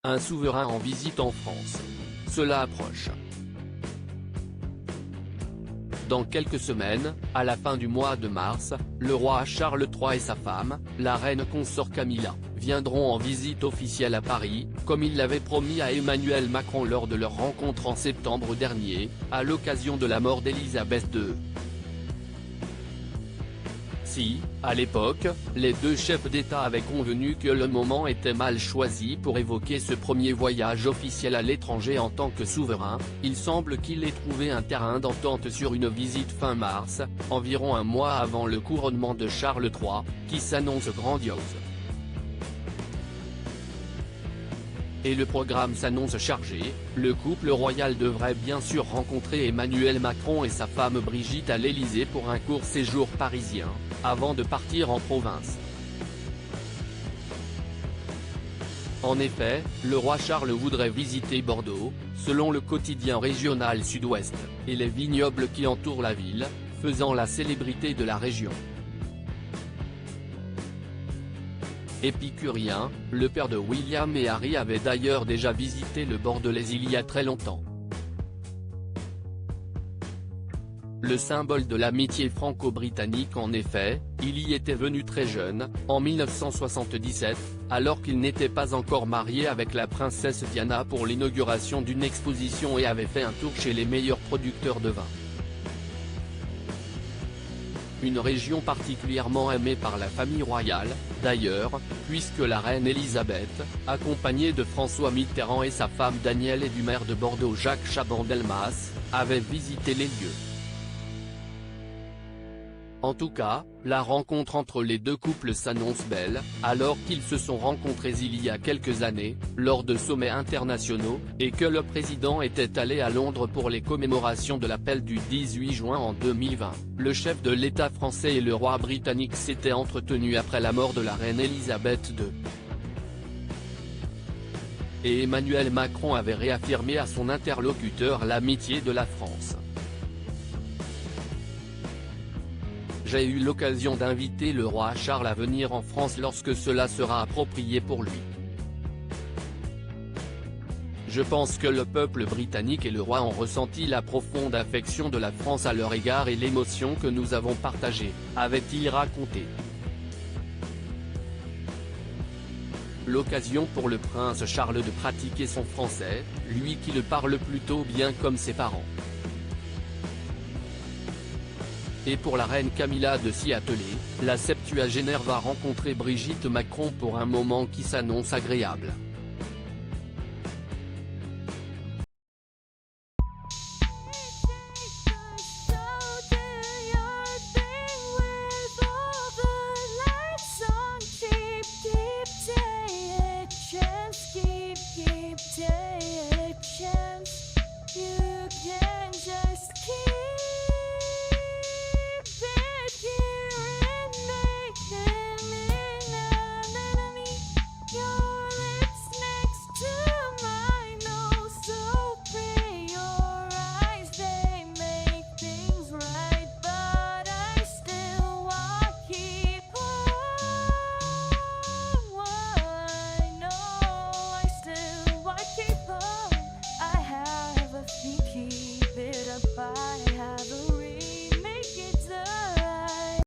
Un souverain en visite en France. Cela approche. Dans quelques semaines, à la fin du mois de mars, le roi Charles III et sa femme, la reine consort Camilla, viendront en visite officielle à Paris, comme ils l'avaient promis à Emmanuel Macron lors de leur rencontre en septembre dernier, à l'occasion de la mort d'Élisabeth II. Si, à l'époque, les deux chefs d'État avaient convenu que le moment était mal choisi pour évoquer ce premier voyage officiel à l'étranger en tant que souverain, il semble qu'il ait trouvé un terrain d'entente sur une visite fin mars, environ un mois avant le couronnement de Charles III, qui s'annonce grandiose. Et le programme s'annonce chargé, le couple royal devrait bien sûr rencontrer Emmanuel Macron et sa femme Brigitte à l'Élysée pour un court séjour parisien, avant de partir en province. En effet, le roi Charles voudrait visiter Bordeaux, selon le quotidien régional Sud-Ouest, et les vignobles qui entourent la ville, faisant la célébrité de la région. Épicurien, le père de William et Harry avait d'ailleurs déjà visité le Bordelais il y a très longtemps. Le symbole de l'amitié franco-britannique en effet, il y était venu très jeune, en 1977, alors qu'il n'était pas encore marié avec la princesse Diana pour l'inauguration d'une exposition et avait fait un tour chez les meilleurs producteurs de vin. Une région particulièrement aimée par la famille royale, d'ailleurs, puisque la reine Elisabeth, accompagnée de François Mitterrand et sa femme Danielle et du maire de Bordeaux Jacques Chaban-Delmas, avait visité les lieux. En tout cas, la rencontre entre les deux couples s'annonce belle, alors qu'ils se sont rencontrés il y a quelques années, lors de sommets internationaux, et que le président était allé à Londres pour les commémorations de l'appel du 18 juin en 2020. Le chef de l'État français et le roi britannique s'étaient entretenus après la mort de la reine Elisabeth II. Et Emmanuel Macron avait réaffirmé à son interlocuteur l'amitié de la France. J'ai eu l'occasion d'inviter le roi Charles à venir en France lorsque cela sera approprié pour lui. Je pense que le peuple britannique et le roi ont ressenti la profonde affection de la France à leur égard et l'émotion que nous avons partagée, avait-il raconté. L'occasion pour le prince Charles de pratiquer son français, lui qui le parle plutôt bien comme ses parents. Et pour la reine Camilla de s'y atteler, la septuagénaire va rencontrer Brigitte Macron pour un moment qui s'annonce agréable.